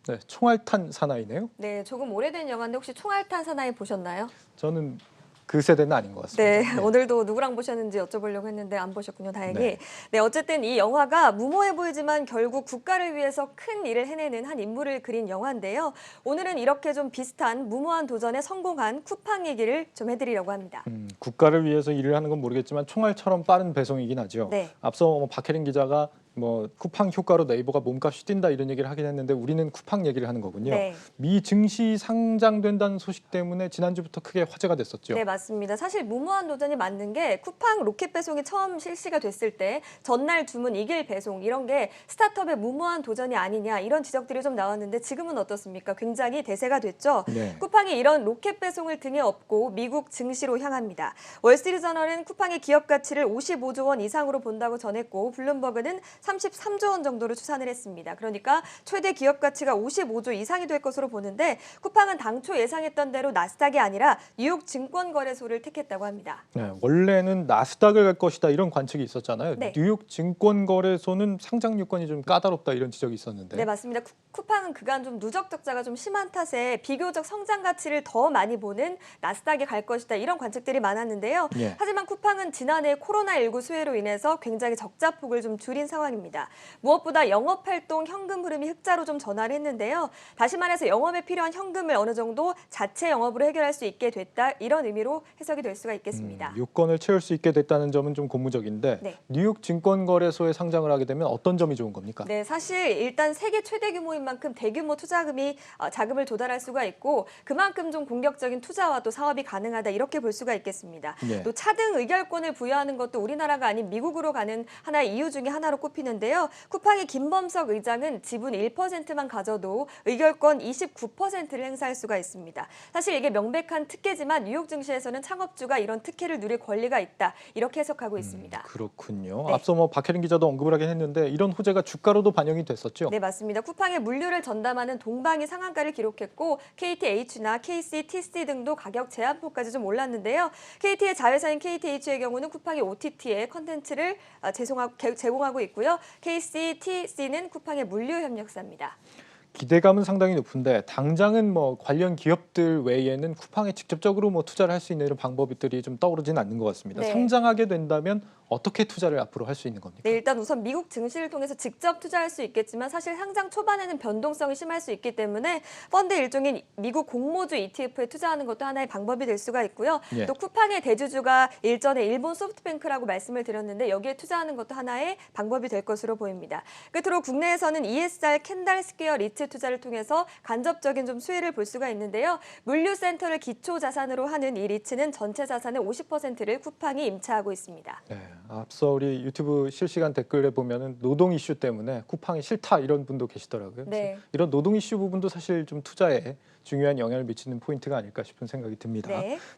네, 총알탄 사나이네요. 네, 조금 오래된 영화인데 혹시 총알탄 사나이 보셨나요? 저는 그 세대는 아닌 것 같습니다. 네, 오늘도 누구랑 보셨는지 여쭤보려고 했는데 안 보셨군요, 다행히. 네. 네, 어쨌든 이 영화가 무모해 보이지만 결국 국가를 위해서 큰 일을 해내는 한 인물을 그린 영화인데요. 오늘은 이렇게 좀 비슷한 무모한 도전에 성공한 쿠팡 얘기를 좀 해드리려고 합니다. 국가를 위해서 일을 하는 건 모르겠지만 총알처럼 빠른 배송이긴 하죠. 네. 앞서 박혜린 기자가 쿠팡 효과로 네이버가 몸값이 뛴다 이런 얘기를 하긴 했는데 우리는 쿠팡 얘기를 하는 거군요. 네. 미 증시 상장된다는 소식 때문에 지난주부터 크게 화제가 됐었죠. 네, 맞습니다. 사실 무모한 도전이 맞는 게 쿠팡 로켓 배송이 처음 실시가 됐을 때 전날 주문 이길 배송 이런 게 스타트업의 무모한 도전이 아니냐 이런 지적들이 좀 나왔는데 지금은 어떻습니까? 굉장히 대세가 됐죠. 네. 쿠팡이 이런 로켓 배송을 등에 업고 미국 증시로 향합니다. 월스트리트저널은 쿠팡의 기업 가치를 55조 원 이상으로 본다고 전했고 블룸버그는 33조 원 정도로 추산을 했습니다. 그러니까 최대 기업 가치가 55조 이상이 될 것으로 보는데 쿠팡은 당초 예상했던 대로 나스닥이 아니라 뉴욕 증권거래소를 택했다고 합니다. 네, 원래는 나스닥을 갈 것이다 이런 관측이 있었잖아요. 네. 뉴욕 증권거래소는 상장 요건이 좀 까다롭다 이런 지적이 있었는데. 네, 맞습니다. 쿠팡은 그간 좀 누적 적자가 좀 심한 탓에 비교적 성장 가치를 더 많이 보는 나스닥에 갈 것이다 이런 관측들이 많았는데요. 예. 하지만 쿠팡은 지난해 코로나19 수혜로 인해서 굉장히 적자 폭을 좀 줄인 상황입니다. 무엇보다 영업활동 현금 흐름이 흑자로 좀 전환을 했는데요. 다시 말해서 영업에 필요한 현금을 어느 정도 자체 영업으로 해결할 수 있게 됐다 이런 의미로 해석이 될 수가 있겠습니다. 요건을 채울 수 있게 됐다는 점은 좀 고무적인데 네. 뉴욕 증권거래소에 상장을 하게 되면 어떤 점이 좋은 겁니까? 네, 사실 일단 세계 최대 규모인 만큼 대규모 투자금이 자금을 조달할 수가 있고 그만큼 좀 공격적인 투자와 또 사업이 가능하다 이렇게 볼 수가 있겠습니다. 네. 또 차등 의결권을 부여하는 것도 우리나라가 아닌 미국으로 가는 하나의 이유 중에 하나로 꼽히는데요. 쿠팡의 김범석 의장은 지분 1%만 가져도 의결권 29%를 행사할 수가 있습니다. 사실 이게 명백한 특혜지만 뉴욕 증시에서는 창업주가 이런 특혜를 누릴 권리가 있다 이렇게 해석하고 있습니다. 그렇군요. 네. 앞서 박혜린 기자도 언급을 하긴 했는데 이런 호재가 주가로도 반영이 됐었죠. 네, 맞습니다. 쿠팡의 물류를 전담하는 동방이 상한가를 기록했고 KTH나 KCTC 등도 가격 제한폭까지 좀 올랐는데요. KT의 자회사인 KTH의 경우는 쿠팡의 OTT에 컨텐츠를 제공하고 있고요. KCTC는 쿠팡의 물류 협력사입니다. 기대감은 상당히 높은데 당장은 관련 기업들 외에는 쿠팡에 직접적으로 투자를 할 수 있는 이런 방법들이 좀 떠오르지는 않는 것 같습니다. 네. 상장하게 된다면 어떻게 투자를 앞으로 할 수 있는 겁니까? 네, 일단 우선 미국 증시를 통해서 직접 투자할 수 있겠지만 사실 상장 초반에는 변동성이 심할 수 있기 때문에 펀드 일종인 미국 공모주 ETF에 투자하는 것도 하나의 방법이 될 수가 있고요. 예. 또 쿠팡의 대주주가 일전에 일본 소프트뱅크라고 말씀을 드렸는데 여기에 투자하는 것도 하나의 방법이 될 것으로 보입니다. 끝으로 국내에서는 ESR 캔달 스퀘어 리츠 투자를 통해서 간접적인 좀 수혜를 볼 수가 있는데요. 물류센터를 기초 자산으로 하는 이 리츠는 전체 자산의 50%를 쿠팡이 임차하고 있습니다. 네, 앞서 우리 유튜브 실시간 댓글에 보면은 노동 이슈 때문에 쿠팡이 싫다 이런 분도 계시더라고요. 네. 그래서 이런 노동 이슈 부분도 사실 좀 투자에 중요한 영향을 미치는 포인트가 아닐까 싶은 생각이 듭니다. 네.